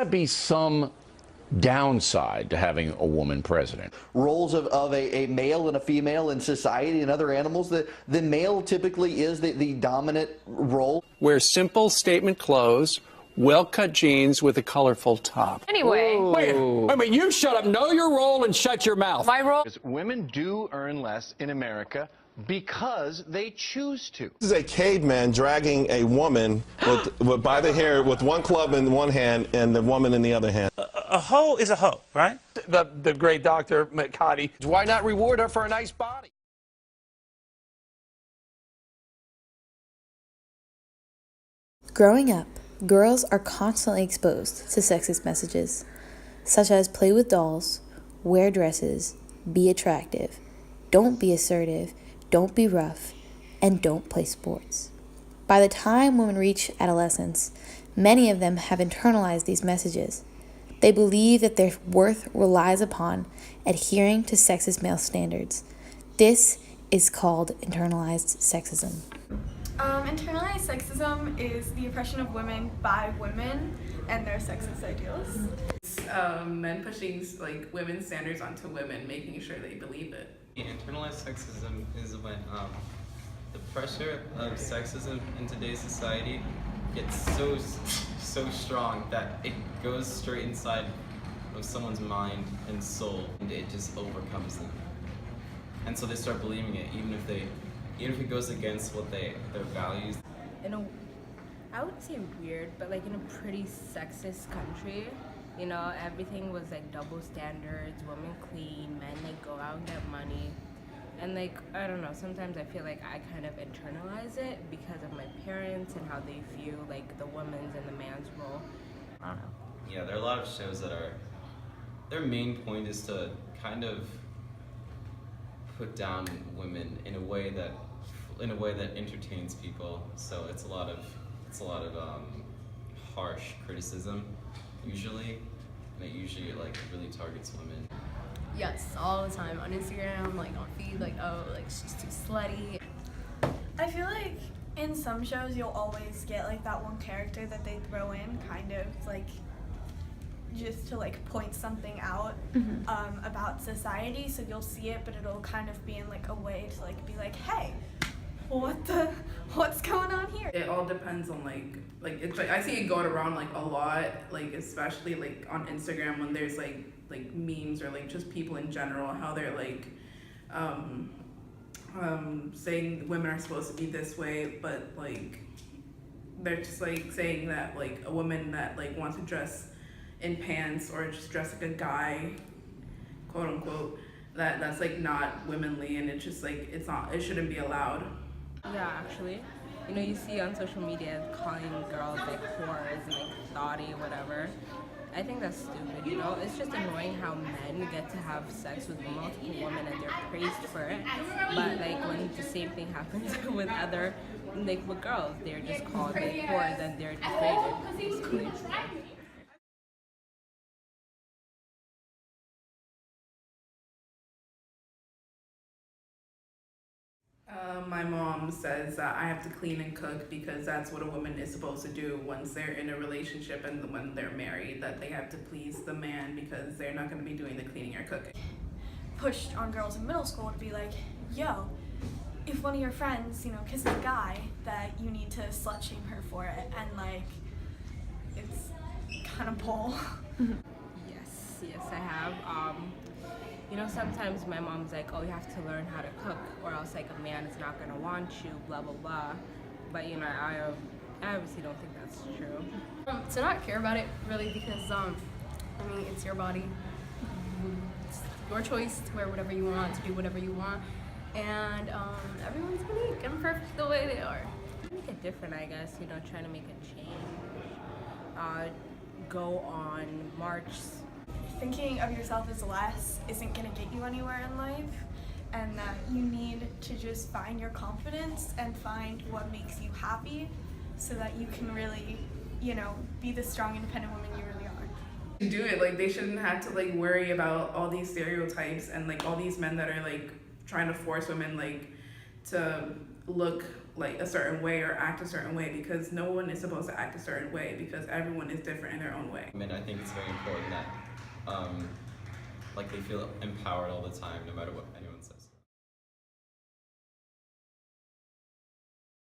Be some downside to having a woman president. Roles of a male and a female in society and other animals, the male typically is the dominant role. Wear simple statement clothes, well-cut jeans with a colorful top. Anyway. Wait a minute, you shut up. Know your role and shut your mouth. My role? Women do earn less in America because they choose to. This is a caveman dragging a woman by the hair with one club in one hand and the woman in the other hand. A hoe is a hoe, right? The great Dr. McCarty. Why not reward her for a nice body? Growing up, girls are constantly exposed to sexist messages, such as play with dolls, wear dresses, be attractive, don't be assertive, don't be rough, and don't play sports. By the time women reach adolescence, many of them have internalized these messages. They believe that their worth relies upon adhering to sexist male standards. This is called internalized sexism. Internalized sexism is the oppression of women by women and their sexist ideals. Men pushing women's standards onto women, making sure they believe it. Internalized sexism is when the pressure of sexism in today's society gets so strong that it goes straight inside of someone's mind and soul, and it just overcomes them. And so they start believing it, even if it goes against what their values. I would say weird, but in a pretty sexist country, everything was double standards, women clean, men go out and get money. And I don't know, sometimes I feel like I kind of internalize it because of my parents and how they view the woman's and the man's role. I don't know. Yeah, there are a lot of shows that their main point is to kind of put down women in a way that entertains people. So it's a lot of harsh criticism usually, and it usually really targets women. Yes, all the time on Instagram, on feed, she's too slutty. I feel like in some shows you'll always get that one character that they throw in kind of just to point something out about society, so you'll see it, but it'll kind of be in a way to be hey, what's going on here? It all depends on it's I see it going around a lot, especially on Instagram when there's memes or just people in general, how they're saying women are supposed to be this way, but they're just saying that a woman that wants to dress in pants or just dress like a guy, quote unquote, that's not womanly, and it's just it shouldn't be allowed. Yeah, actually, you see on social media calling girls whores and thotty, whatever. I think that's stupid, It's just annoying how men get to have sex with multiple women and they're praised for it. But when the same thing happens with other, with girls, they're just called whores and they're degraded, basically. My mom says that I have to clean and cook because that's what a woman is supposed to do once they're in a relationship, and when they're married, that they have to please the man because they're not going to be doing the cleaning or cooking. Pushed on girls in middle school to be yo, if one of your friends, kisses a guy, that you need to slut shame her for it, and it's kind of bull. Yes, I have. Sometimes my mom's oh, you have to learn how to cook, or else a man is not gonna want you, blah blah blah. But I obviously don't think that's true. To not care about it really, because it's your body, it's your choice to wear whatever you want, to do whatever you want, and everyone's unique and perfect the way they are. Make it different, I guess. Trying to make a change. Go on marches. Thinking of yourself as less isn't going to get you anywhere in life, and that you need to just find your confidence and find what makes you happy so that you can really, be the strong, independent woman you really are. Do it. They shouldn't have to worry about all these stereotypes and all these men that are trying to force women to look like a certain way or act a certain way, because no one is supposed to act a certain way because everyone is different in their own way. I mean, I think it's very important that like they feel empowered all the time, no matter what anyone says.